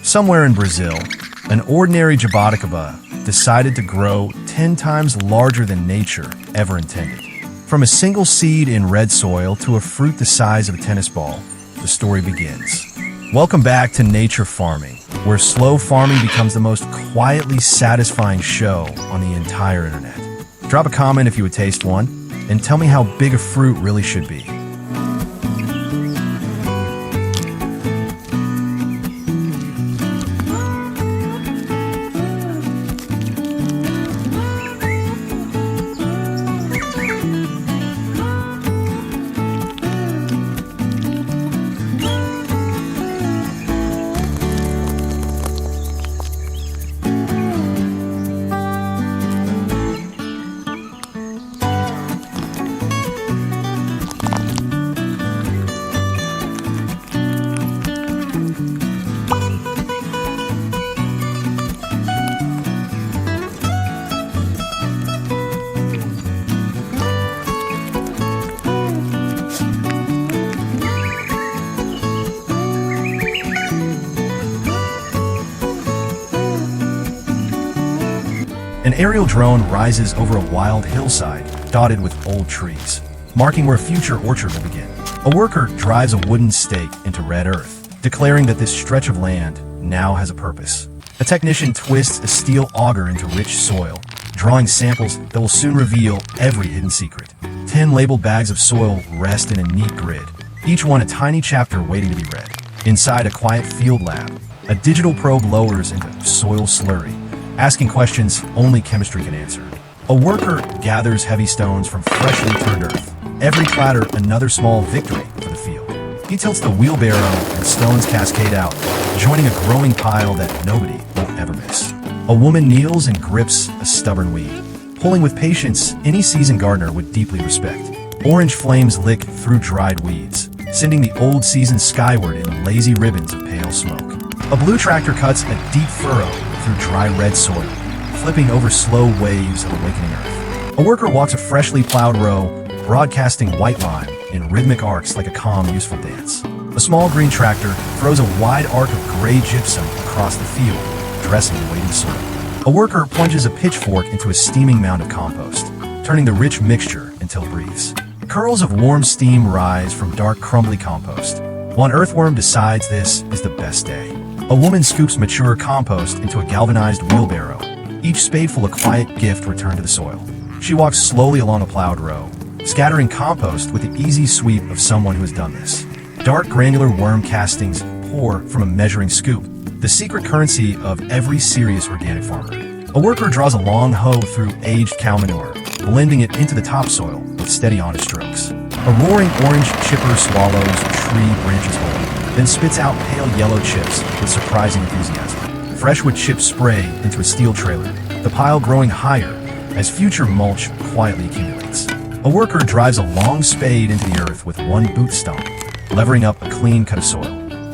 Somewhere in Brazil, an ordinary jaboticaba decided to grow 10 times larger than nature ever intended. From a single seed in red soil to a fruit the size of a tennis ball, the story begins. Welcome back to Nature Farming, where slow farming becomes the most quietly satisfying show on the entire internet. Drop a comment if you would taste one, and tell me how big a fruit really should be. An aerial drone rises over a wild hillside dotted with old trees, marking where a future orchard will begin. A worker drives a wooden stake into red earth, declaring that this stretch of land now has a purpose. A technician twists a steel auger into rich soil, drawing samples that will soon reveal every hidden secret. 10 labeled bags of soil rest in a neat grid, each one a tiny chapter waiting to be read. Inside a quiet field lab, a digital probe lowers into soil slurry, asking questions only chemistry can answer. A worker gathers heavy stones from freshly turned earth, every clatter another small victory for the field. He tilts the wheelbarrow and stones cascade out, joining a growing pile that nobody will ever miss. A woman kneels and grips a stubborn weed, pulling with patience any seasoned gardener would deeply respect. Orange flames lick through dried weeds, sending the old season skyward in lazy ribbons of pale smoke. A blue tractor cuts a deep furrow through dry red soil, flipping over slow waves of awakening earth. A worker walks a freshly plowed row, broadcasting white lime in rhythmic arcs like a calm, useful dance. A small green tractor throws a wide arc of gray gypsum across the field, dressing the waiting soil. A worker plunges a pitchfork into a steaming mound of compost, turning the rich mixture until it breathes. Curls of warm steam rise from dark, crumbly compost. One earthworm decides this is the best day. A woman scoops mature compost into a galvanized wheelbarrow, each spadeful a quiet gift returned to the soil. She walks slowly along a plowed row, scattering compost with the easy sweep of someone who has done this. Dark granular worm castings pour from a measuring scoop, the secret currency of every serious organic farmer. A worker draws a long hoe through aged cow manure, blending it into the topsoil with steady, honest strokes. A roaring orange chipper swallows tree branches whole, then spits out pale yellow chips with surprising enthusiasm. Fresh wood chips spray into a steel trailer, the pile growing higher as future mulch quietly accumulates. A worker drives a long spade into the earth with one boot stomp, levering up a clean cut of soil.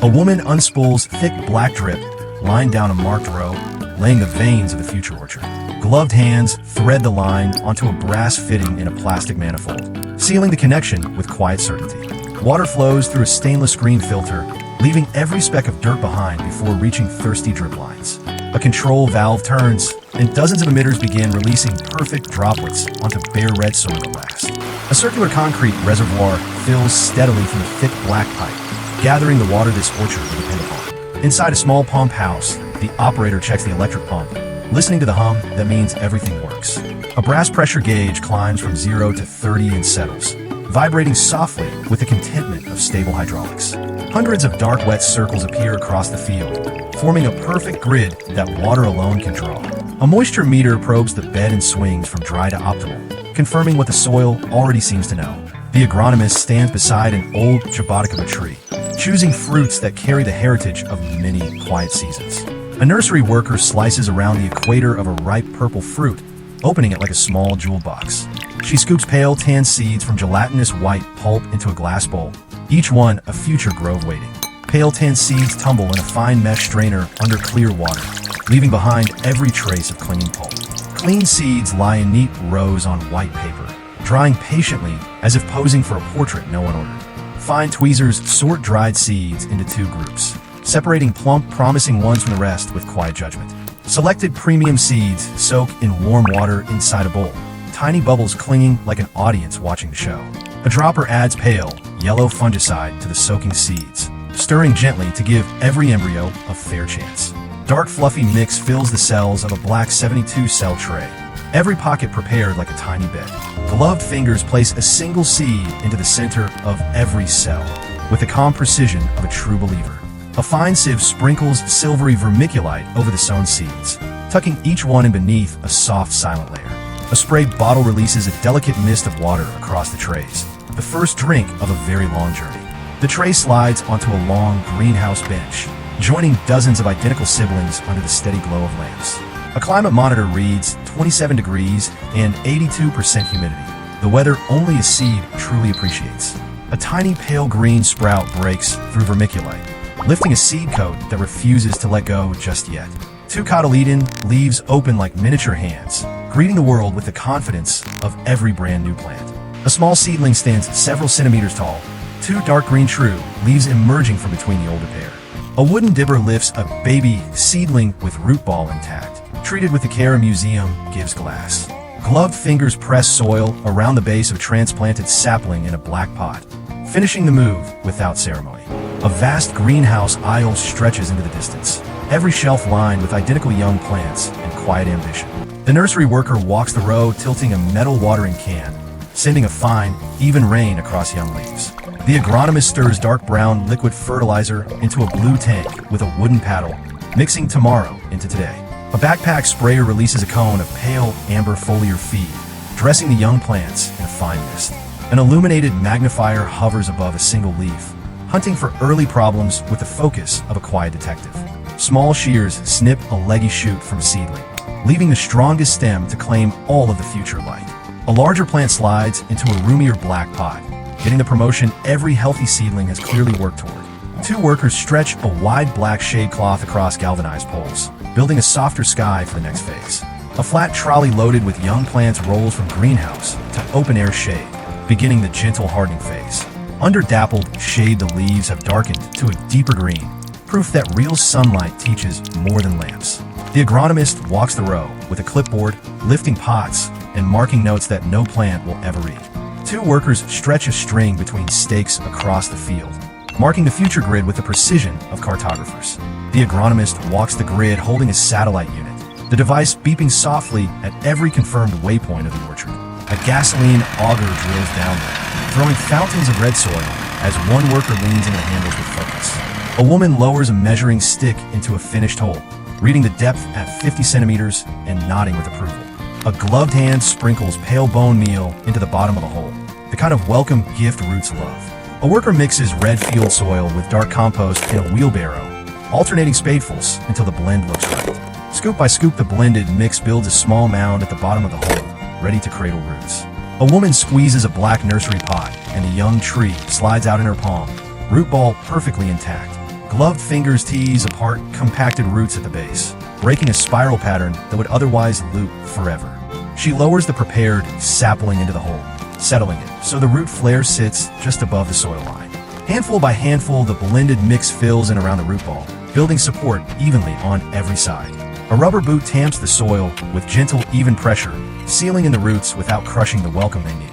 A woman unspools thick black drip, lined down a marked row, laying the veins of the future orchard. Gloved hands thread the line onto a brass fitting in a plastic manifold, sealing the connection with quiet certainty. Water flows through a stainless screen filter, leaving every speck of dirt behind before reaching thirsty drip lines. A control valve turns, and dozens of emitters begin releasing perfect droplets onto bare red soil at last. A circular concrete reservoir fills steadily from a thick black pipe, gathering the water this orchard will depend upon. Inside a small pump house, the operator checks the electric pump, listening to the hum that means everything works. A brass pressure gauge climbs from 0 to 30 and settles, vibrating softly with the contentment of stable hydraulics. Hundreds of dark wet circles appear across the field, forming a perfect grid that water alone can draw. A moisture meter probes the bed and swings from dry to optimal, confirming what the soil already seems to know. The agronomist stands beside an old jaboticaba tree, choosing fruits that carry the heritage of many quiet seasons. A nursery worker slices around the equator of a ripe purple fruit, opening it like a small jewel box. She scoops pale tan seeds from gelatinous white pulp into a glass bowl, each one a future grove waiting. Pale tan seeds tumble in a fine mesh strainer under clear water, leaving behind every trace of clinging pulp. Clean seeds lie in neat rows on white paper, drying patiently as if posing for a portrait no one ordered. Fine tweezers sort dried seeds into two groups, separating plump, promising ones from the rest with quiet judgment. Selected premium seeds soak in warm water inside a bowl, tiny bubbles clinging like an audience watching the show. A dropper adds pale, yellow fungicide to the soaking seeds, stirring gently to give every embryo a fair chance. Dark fluffy mix fills the cells of a black 72-cell tray, every pocket prepared like a tiny bed. Gloved fingers place a single seed into the center of every cell, with the calm precision of a true believer. A fine sieve sprinkles silvery vermiculite over the sown seeds, tucking each one in beneath a soft, silent layer. A spray bottle releases a delicate mist of water across the trays, the first drink of a very long journey. The tray slides onto a long greenhouse bench, joining dozens of identical siblings under the steady glow of lamps. A climate monitor reads 27 degrees and 82% humidity, the weather only a seed truly appreciates. A tiny pale green sprout breaks through vermiculite, lifting a seed coat that refuses to let go just yet. Two cotyledon leaves open like miniature hands, greeting the world with the confidence of every brand new plant. A small seedling stands several centimeters tall, two dark green true leaves emerging from between the older pair. A wooden dibber lifts a baby seedling with root ball intact, treated with the care a museum gives glass. Gloved fingers press soil around the base of a transplanted sapling in a black pot, finishing the move without ceremony. A vast greenhouse aisle stretches into the distance, every shelf lined with identical young plants and quiet ambition. The nursery worker walks the row, tilting a metal watering can, sending a fine, even rain across young leaves. The agronomist stirs dark brown liquid fertilizer into a blue tank with a wooden paddle, mixing tomorrow into today. A backpack sprayer releases a cone of pale amber foliar feed, dressing the young plants in a fine mist. An illuminated magnifier hovers above a single leaf, hunting for early problems with the focus of a quiet detective. Small shears snip a leggy shoot from a seedling, leaving the strongest stem to claim all of the future light. A larger plant slides into a roomier black pot, getting the promotion every healthy seedling has clearly worked toward. Two workers stretch a wide black shade cloth across galvanized poles, building a softer sky for the next phase. A flat trolley loaded with young plants rolls from greenhouse to open-air shade, beginning the gentle hardening phase. Under dappled shade, the leaves have darkened to a deeper green, proof that real sunlight teaches more than lamps. The agronomist walks the row with a clipboard, lifting pots and marking notes that no plant will ever read. Two workers stretch a string between stakes across the field, marking the future grid with the precision of cartographers. The agronomist walks the grid holding a satellite unit, the device beeping softly at every confirmed waypoint of the orchard. A gasoline auger drills downward, throwing fountains of red soil as one worker leans into the handles with focus. A woman lowers a measuring stick into a finished hole, reading the depth at 50 centimeters and nodding with approval. A gloved hand sprinkles pale bone meal into the bottom of the hole, the kind of welcome gift roots love. A worker mixes red field soil with dark compost in a wheelbarrow, alternating spadefuls until the blend looks right. Scoop by scoop, the blended mix builds a small mound at the bottom of the hole, ready to cradle roots. A woman squeezes a black nursery pot, and a young tree slides out in her palm, root ball perfectly intact. Gloved fingers tease apart compacted roots at the base, breaking a spiral pattern that would otherwise loop forever. She lowers the prepared sapling into the hole, settling it so the root flare sits just above the soil line. Handful by handful, the blended mix fills in around the root ball, building support evenly on every side. A rubber boot tamps the soil with gentle, even pressure, sealing in the roots without crushing the welcome they need.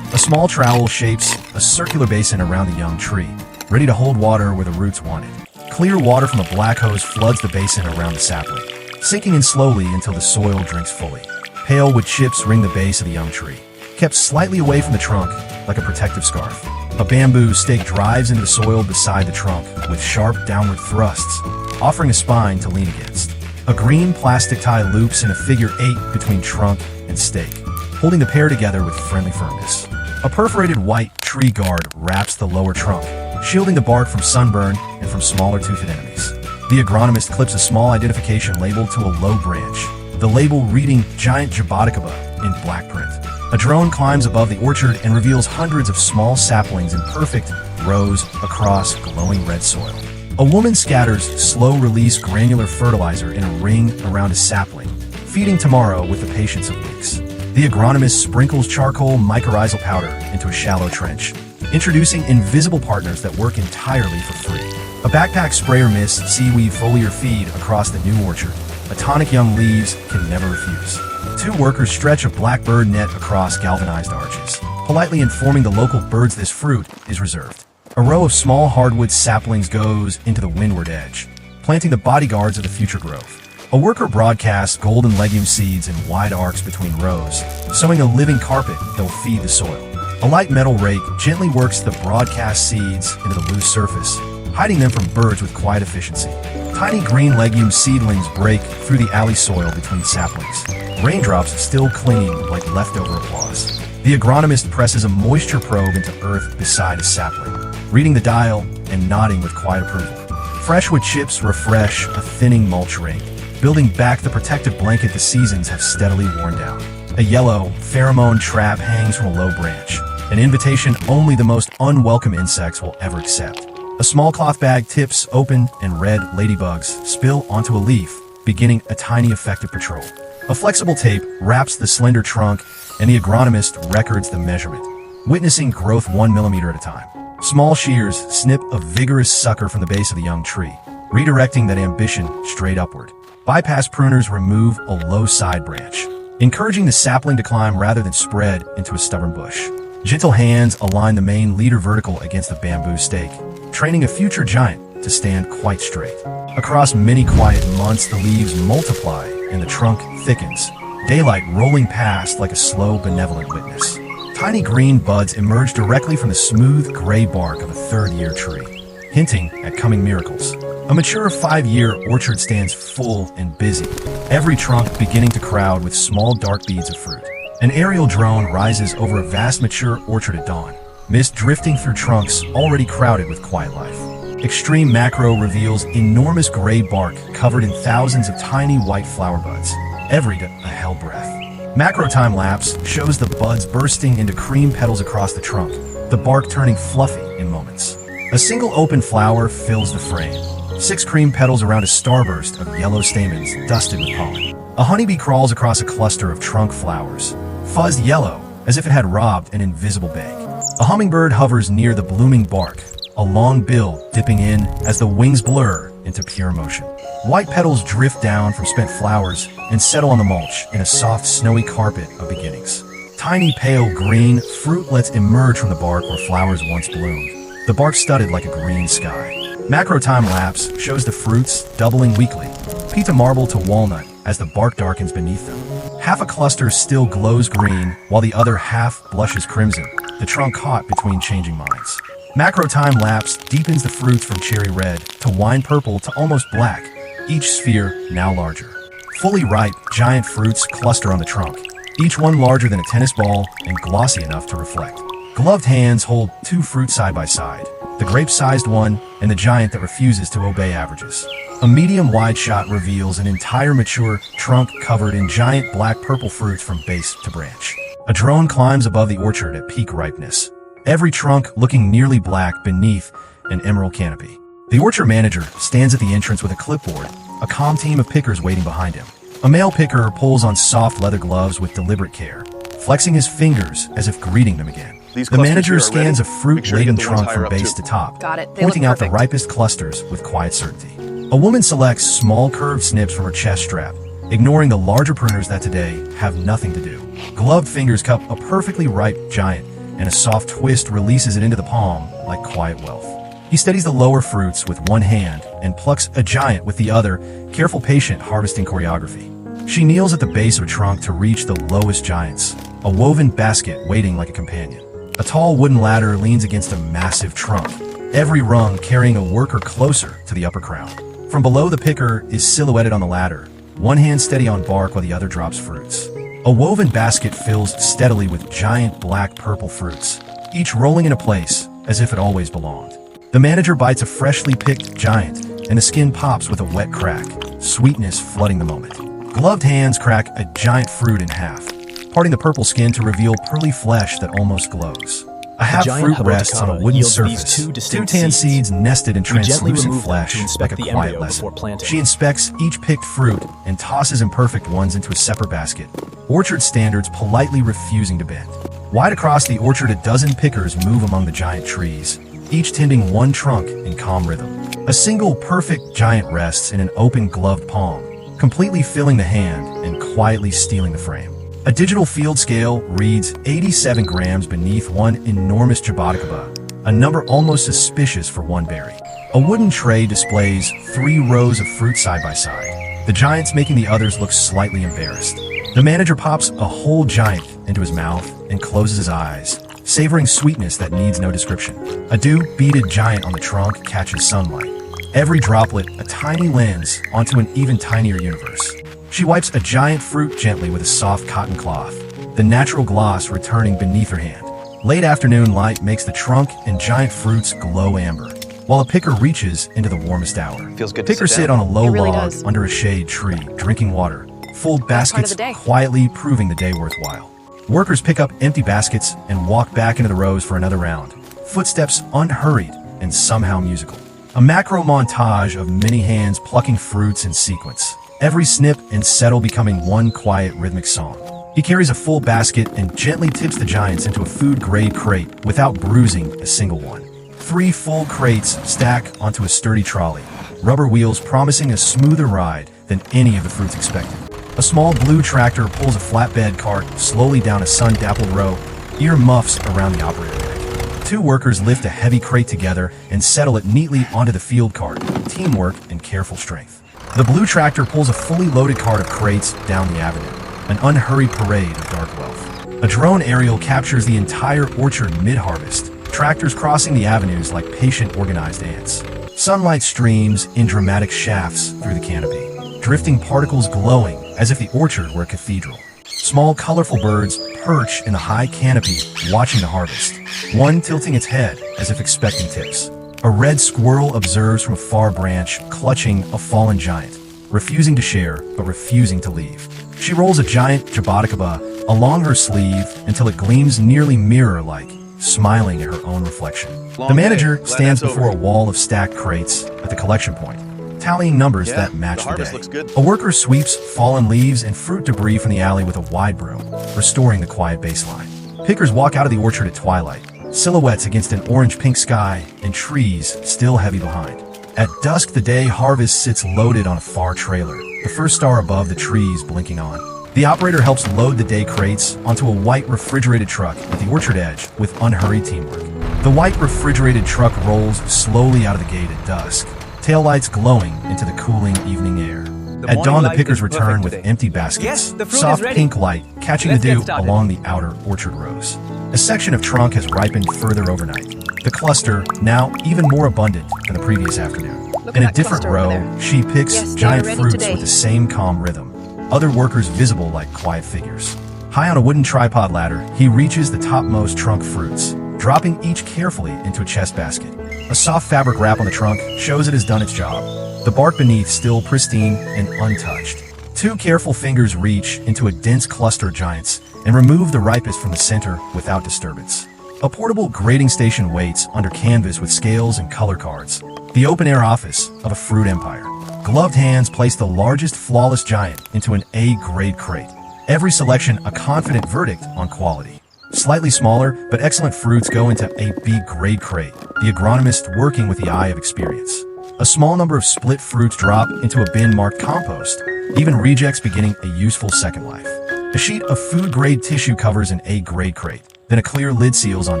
A small trowel shapes a circular basin around the young tree, ready to hold water where the roots want it. Clear water from a black hose floods the basin around the sapling, sinking in slowly until the soil drinks fully. Pale wood chips ring the base of the young tree, kept slightly away from the trunk like a protective scarf. A bamboo stake drives into the soil beside the trunk with sharp downward thrusts, offering a spine to lean against. A green plastic tie loops in a figure 8 between trunk and stake, holding the pair together with friendly firmness. A perforated white tree guard wraps the lower trunk, shielding the bark from sunburn and from smaller toothed enemies. The agronomist clips a small identification label to a low branch, the label reading GIANT Jaboticaba in black print. A drone climbs above the orchard and reveals hundreds of small saplings in perfect rows across glowing red soil. A woman scatters slow-release granular fertilizer in a ring around a sapling, feeding tomorrow with the patience of weeks. The agronomist sprinkles charcoal mycorrhizal powder into a shallow trench, introducing invisible partners that work entirely for free. A backpack sprayer mists seaweed foliar feed across the new orchard. A tonic young leaves can never refuse. Two workers stretch a blackbird net across galvanized arches, politely informing the local birds this fruit is reserved. A row of small hardwood saplings goes into the windward edge, planting the bodyguards of the future growth. A worker broadcasts golden legume seeds in wide arcs between rows, sowing a living carpet that will feed the soil. A light metal rake gently works the broadcast seeds into the loose surface, hiding them from birds with quiet efficiency. Tiny green legume seedlings break through the alley soil between saplings, raindrops still clinging like leftover applause. The agronomist presses a moisture probe into earth beside a sapling, reading the dial and nodding with quiet approval. Freshwood chips refresh a thinning mulch ring, building back the protective blanket the seasons have steadily worn down. A yellow, pheromone trap hangs from a low branch, an invitation only the most unwelcome insects will ever accept. A small cloth bag tips open and red ladybugs spill onto a leaf, beginning a tiny effective patrol. A flexible tape wraps the slender trunk, and the agronomist records the measurement, witnessing growth 1 millimeter at a time. Small shears snip a vigorous sucker from the base of the young tree, redirecting that ambition straight upward. Bypass pruners remove a low side branch, encouraging the sapling to climb rather than spread into a stubborn bush. Gentle hands align the main leader vertical against the bamboo stake, training a future giant to stand quite straight. Across many quiet months, the leaves multiply and the trunk thickens, daylight rolling past like a slow, benevolent witness. Tiny green buds emerge directly from the smooth gray bark of a third-year tree, hinting at coming miracles. A mature 5-year orchard stands full and busy, every trunk beginning to crowd with small dark beads of fruit. An aerial drone rises over a vast mature orchard at dawn, mist drifting through trunks already crowded with quiet life. Extreme macro reveals enormous gray bark covered in thousands of tiny white flower buds, every a hell breath. Macro time-lapse shows the buds bursting into cream petals across the trunk, the bark turning fluffy in moments. A single open flower fills the frame, 6 cream petals around a starburst of yellow stamens dusted with pollen. A honeybee crawls across a cluster of trunk flowers, fuzzed yellow as if it had robbed an invisible bank. A hummingbird hovers near the blooming bark, a long bill dipping in as the wings blur into pure motion. White petals drift down from spent flowers and settle on the mulch in a soft, snowy carpet of beginnings. Tiny pale green fruitlets emerge from the bark where flowers once bloomed, the bark studded like a green sky. Macro time-lapse shows the fruits doubling weekly, pita marble to walnut as the bark darkens beneath them. Half a cluster still glows green, while the other half blushes crimson, the trunk caught between changing minds. Macro time-lapse deepens the fruits from cherry red to wine purple to almost black, each sphere now larger. Fully ripe, giant fruits cluster on the trunk, each one larger than a tennis ball and glossy enough to reflect. Gloved hands hold 2 fruits side by side, the grape-sized one and the giant that refuses to obey averages. A medium-wide shot reveals an entire mature trunk covered in giant black-purple fruits from base to branch. A drone climbs above the orchard at peak ripeness, every trunk looking nearly black beneath an emerald canopy. The orchard manager stands at the entrance with a clipboard, a calm team of pickers waiting behind him. A male picker pulls on soft leather gloves with deliberate care, flexing his fingers as if greeting them again. The manager scans a fruit-laden trunk from base to top, pointing out the ripest clusters with quiet certainty. A woman selects small curved snips from her chest strap, ignoring the larger pruners that today have nothing to do. Gloved fingers cup a perfectly ripe giant, and a soft twist releases it into the palm like quiet wealth. He steadies the lower fruits with one hand and plucks a giant with the other, careful, patient harvesting choreography. She kneels at the base of a trunk to reach the lowest giants, a woven basket waiting like a companion. A tall wooden ladder leans against a massive trunk, every rung carrying a worker closer to the upper crown. From below, the picker is silhouetted on the ladder, one hand steady on bark while the other drops fruits. A woven basket fills steadily with giant black-purple fruits, each rolling into place as if it always belonged. The manager bites a freshly picked giant, and the skin pops with a wet crack, sweetness flooding the moment. Gloved hands crack a giant fruit in half, parting the purple skin to reveal pearly flesh that almost glows. A half-fruit rests on a wooden surface, 2 tan seeds nested in translucent flesh like a quiet lesson. She inspects each picked fruit and tosses imperfect ones into a separate basket, orchard standards politely refusing to bend. Wide across the orchard, a dozen pickers move among the giant trees, each tending one trunk in calm rhythm. A single perfect giant rests in an open gloved palm, completely filling the hand and quietly stealing the frame. A digital field scale reads 87 grams beneath one enormous Jaboticaba, a number almost suspicious for one berry. A wooden tray displays 3 rows of fruit side by side, the giants making the others look slightly embarrassed. The manager pops a whole giant into his mouth and closes his eyes, savoring sweetness that needs no description. A dew-beaded giant on the trunk catches sunlight, every droplet a tiny lens onto an even tinier universe. She wipes a giant fruit gently with a soft cotton cloth, the natural gloss returning beneath her hand. Late afternoon light makes the trunk and giant fruits glow amber, while a picker reaches into the warmest hour. Feels good. Pickers sit on a low really log does. under a shade tree, drinking water, full Best part of baskets the day. quietly proving the day worthwhile. Workers pick up empty baskets and walk back into the rows for another round, footsteps unhurried and somehow musical. A macro montage of many hands plucking fruits in sequence, every snip and settle becoming one quiet rhythmic song. He carries a full basket and gently tips the giants into a food-grade crate without bruising a single one. 3 full crates stack onto a sturdy trolley, rubber wheels promising a smoother ride than any of the fruits expected. A small blue tractor pulls a flatbed cart slowly down a sun-dappled row, ear muffs around the operator neck. 2 workers lift a heavy crate together and settle it neatly onto the field cart, teamwork and careful strength. The blue tractor pulls a fully loaded cart of crates down the avenue, an unhurried parade of dark wealth. A drone aerial captures the entire orchard mid-harvest, tractors crossing the avenues like patient organized ants. Sunlight streams in dramatic shafts through the canopy, drifting particles glowing as if the orchard were a cathedral. Small colorful birds perch in the high canopy watching the harvest, one tilting its head as if expecting tips. A red squirrel observes from a far branch, clutching a fallen giant, refusing to share but refusing to leave. She rolls a giant Jaboticaba along her sleeve until it gleams nearly mirror-like, smiling at her own reflection. The manager stands before a wall of stacked crates at the collection point, tallying numbers that match the harvest day. looks good. A worker sweeps fallen leaves and fruit debris from the alley with a wide broom, restoring the quiet baseline. Pickers walk out of the orchard at twilight, silhouettes against an orange-pink sky and trees still heavy behind. At dusk, the day harvest sits loaded on a far trailer, the first star above the trees blinking on. The operator helps load the day crates onto a white refrigerated truck at the orchard edge with unhurried teamwork. The white refrigerated truck rolls slowly out of the gate at dusk, taillights glowing into the cooling evening air. At dawn, the pickers return with empty baskets, Yes, the fruit is soft ready. pink light catching Let's the get dew started. along the outer orchard rows. A section of trunk has ripened further overnight, the cluster now even more abundant than the previous afternoon. Look In at a that different cluster over row, there. she picks Yes, they giant are ready fruits today. with the same calm rhythm, other workers visible like quiet figures. High on a wooden tripod ladder, he reaches the topmost trunk fruits, dropping each carefully into a chest basket. A soft fabric wrap on the trunk shows it has done its job, the bark beneath still pristine and untouched. 2 careful fingers reach into a dense cluster of giants and remove the ripest from the center without disturbance. A portable grading station waits under canvas with scales and color cards, the open-air office of a fruit empire. Gloved hands place the largest flawless giant into an A-grade crate, every selection a confident verdict on quality. Slightly smaller but excellent fruits go into a B-grade crate, the agronomist working with the eye of experience. A small number of split fruits drop into a bin marked compost, even rejects beginning a useful second life. A sheet of food-grade tissue covers an A-grade crate, then a clear lid seals on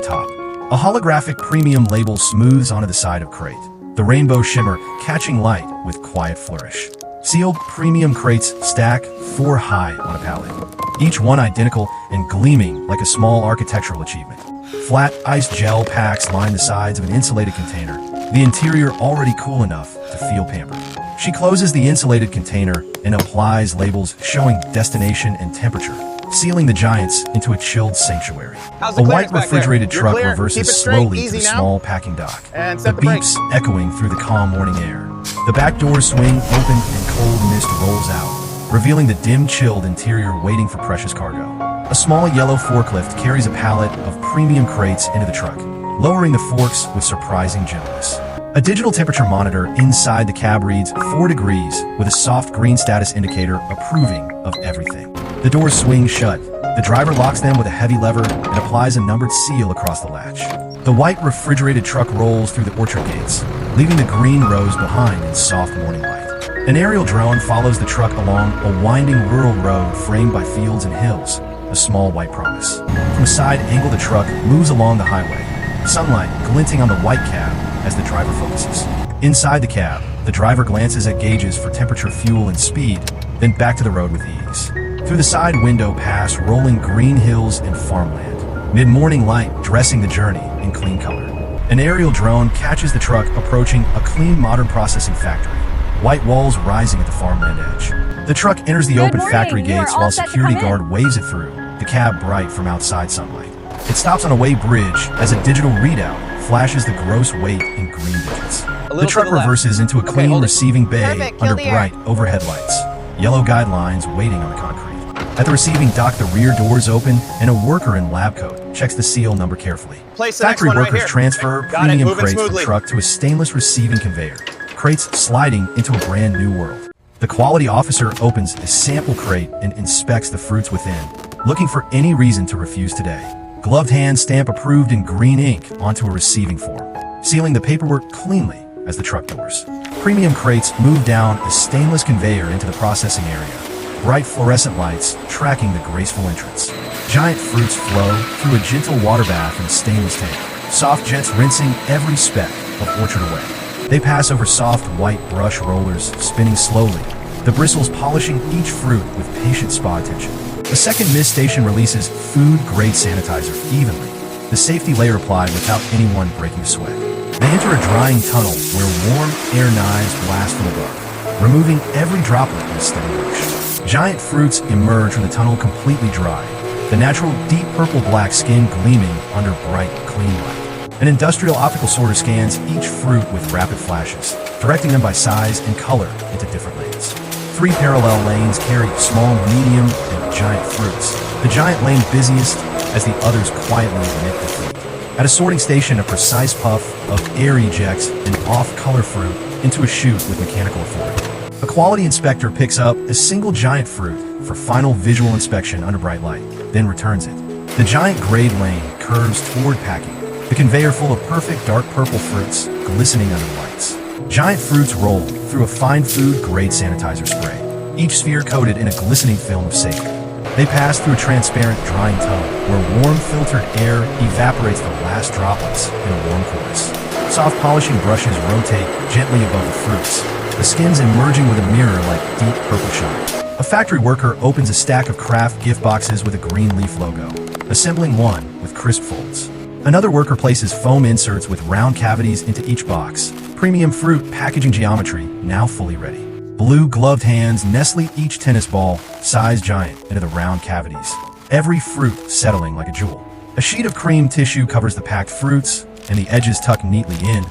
top. A holographic premium label smooths onto the side of crate, the rainbow shimmer catching light with quiet flourish. Sealed premium crates stack 4 high on a pallet, each one identical and gleaming like a small architectural achievement. Flat ice gel packs line the sides of an insulated container, the interior already cool enough to feel pampered. She closes the insulated container and applies labels showing destination and temperature, sealing the giants into a chilled sanctuary. How's A the white clearance back there? refrigerated You're truck clear. reverses Keep it straight. slowly to Easy the now. small packing dock, And the set the brakes. beeps echoing through the calm morning air. The back doors swing open and cold mist rolls out, revealing the dim-chilled interior waiting for precious cargo. A small yellow forklift carries a pallet of premium crates into the truck, lowering the forks with surprising gentleness. A digital temperature monitor inside the cab reads 4 degrees with a soft green status indicator approving of everything. The doors swing shut. The driver locks them with a heavy lever and applies a numbered seal across the latch. The white refrigerated truck rolls through the orchard gates, leaving the green rows behind in soft morning light. An aerial drone follows the truck along a winding rural road framed by fields and hills, a small white promise. From a side angle, the truck moves along the highway, sunlight glinting on the white cab as the driver focuses. Inside the cab, the driver glances at gauges for temperature, fuel, and speed, then back to the road with ease. Through the side window pass rolling green hills and farmland, mid-morning light dressing the journey in clean color. An aerial drone catches the truck approaching a clean modern processing factory, white walls rising at the farmland edge. The truck enters the open factory gates while security guard waves it through, the cab bright from outside sunlight. It stops on a way bridge as a digital readout flashes the gross weight in green digits. The truck reverses into a clean receiving bay under bright overhead lights, yellow guidelines waiting on the concrete. At the receiving dock, the rear doors open and a worker in lab coat checks the seal number carefully. Factory workers transfer premium crates from truck to a stainless receiving conveyor, crates sliding into a brand new world. The quality officer opens a sample crate and inspects the fruits within, looking for any reason to refuse today. Gloved hands stamp approved in green ink onto a receiving form, sealing the paperwork cleanly as the truck doors. Premium crates move down a stainless conveyor into the processing area, bright fluorescent lights tracking the graceful entrance. Giant fruits flow through a gentle water bath in a stainless tank, soft jets rinsing every speck of orchard away. They pass over soft white brush rollers, spinning slowly, the bristles polishing each fruit with patient spa attention. The second mist station releases food-grade sanitizer evenly, the safety layer applied without anyone breaking a sweat. They enter a drying tunnel where warm air knives blast from above, removing every droplet in a steady rush. Giant fruits emerge from the tunnel completely dry, the natural deep purple-black skin gleaming under bright, clean light. An industrial optical sorter scans each fruit with rapid flashes, directing them by size and color into different lanes. 3 parallel lanes carry small, medium, and giant fruits, the giant lane busiest as the others quietly admit defeat. At a sorting station, a precise puff of air ejects an off-color fruit into a chute with mechanical authority. A quality inspector picks up a single giant fruit for final visual inspection under bright light, then returns it. The giant grade lane curves toward packing, the conveyor full of perfect dark purple fruits glistening under lights. Giant fruits roll through a fine food-grade sanitizer spray, each sphere coated in a glistening film of safety. They pass through a transparent drying tunnel where warm filtered air evaporates the last droplets in a warm chorus. Soft polishing brushes rotate gently above the fruits, the skins emerging with a mirror like deep purple shine. A factory worker opens a stack of craft gift boxes with a green leaf logo, assembling one with crisp folds. Another worker places foam inserts with round cavities into each box, premium fruit packaging geometry now fully ready. Blue gloved hands nestle each tennis ball, size giant, into the round cavities, every fruit settling like a jewel. A sheet of cream tissue covers the packed fruits, and the edges tuck neatly in,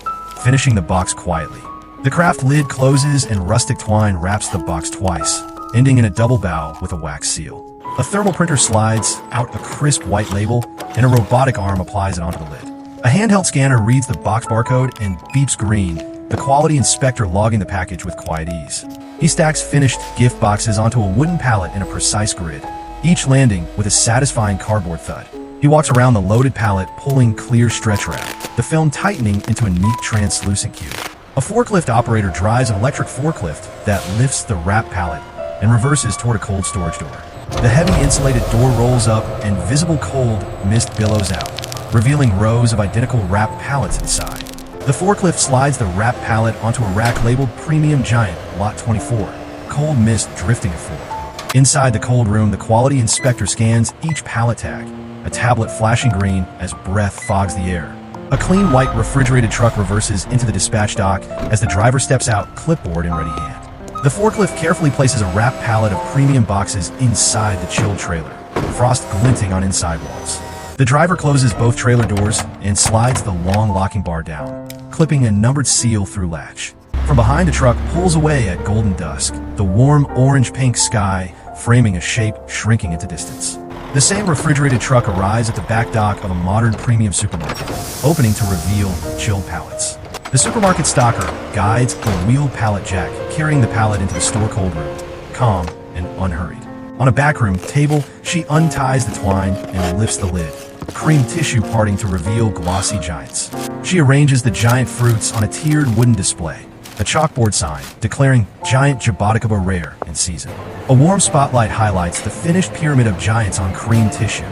finishing the box quietly. The craft lid closes and rustic twine wraps the box twice, ending in a double bow with a wax seal. A thermal printer slides out a crisp white label, and a robotic arm applies it onto the lid. A handheld scanner reads the box barcode and beeps green, the quality inspector logging the package with quiet ease. He stacks finished gift boxes onto a wooden pallet in a precise grid, each landing with a satisfying cardboard thud. He walks around the loaded pallet, pulling clear stretch wrap, the film tightening into a neat translucent cube. A forklift operator drives an electric forklift that lifts the wrap pallet and reverses toward a cold storage door. The heavy insulated door rolls up and visible cold mist billows out, revealing rows of identical wrap pallets inside. The forklift slides the wrap pallet onto a rack labeled Premium Giant Lot 24, cold mist drifting it forward. Inside the cold room, the quality inspector scans each pallet tag, a tablet flashing green as breath fogs the air. A clean white refrigerated truck reverses into the dispatch dock as the driver steps out, clipboard in ready hand. The forklift carefully places a wrap pallet of premium boxes inside the chilled trailer, frost glinting on inside walls. The driver closes both trailer doors and slides the long locking bar down, clipping a numbered seal through latch. From behind, the truck pulls away at golden dusk, the warm orange-pink sky framing a shape shrinking into distance. The same refrigerated truck arrives at the back dock of a modern premium supermarket, opening to reveal chilled pallets. The supermarket stocker guides a wheeled pallet jack, carrying the pallet into the store cold room, calm and unhurried. On a backroom table, she unties the twine and lifts the lid, cream tissue parting to reveal glossy giants. She arranges the giant fruits on a tiered wooden display, a chalkboard sign declaring GIANT Jaboticaba rare in season. A warm spotlight highlights the finished pyramid of giants on cream tissue,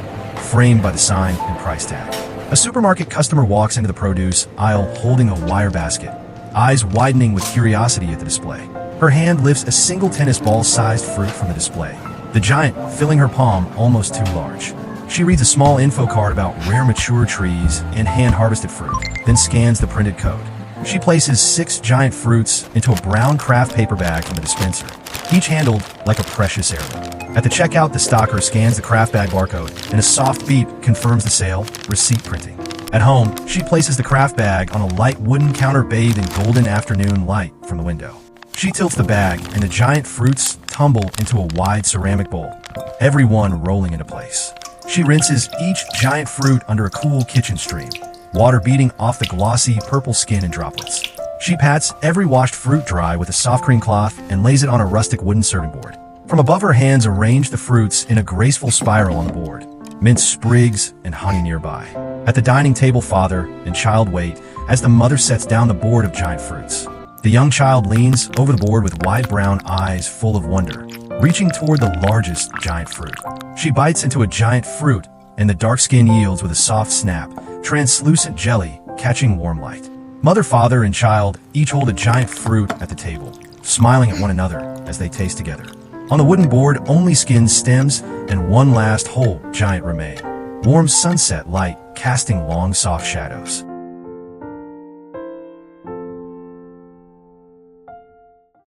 framed by the sign and price tag. A supermarket customer walks into the produce aisle holding a wire basket, eyes widening with curiosity at the display. Her hand lifts a single tennis ball-sized fruit from the display, the giant filling her palm almost too large. She reads a small info card about rare mature trees and hand-harvested fruit, then scans the printed code. She places 6 giant fruits into a brown craft paper bag from the dispenser, each handled like a precious heirloom. At the checkout, the stocker scans the craft bag barcode, and a soft beep confirms the sale, receipt printing. At home, she places the craft bag on a light wooden counter bathed in golden afternoon light from the window. She tilts the bag, and the giant fruits tumble into a wide ceramic bowl, every one rolling into place. She rinses each giant fruit under a cool kitchen stream, water beating off the glossy purple skin in droplets. She pats every washed fruit dry with a soft cream cloth and lays it on a rustic wooden serving board. From above, her hands arrange the fruits in a graceful spiral on the board, minced sprigs and honey nearby. At the dining table, father and child wait as the mother sets down the board of giant fruits. The young child leans over the board with wide brown eyes full of wonder, reaching toward the largest giant fruit. She bites into a giant fruit, and the dark skin yields with a soft snap, translucent jelly catching warm light. Mother, father, and child each hold a giant fruit at the table, smiling at one another as they taste together. On the wooden board, only skinned stems and one last whole giant remain. Warm sunset light casting long, soft shadows.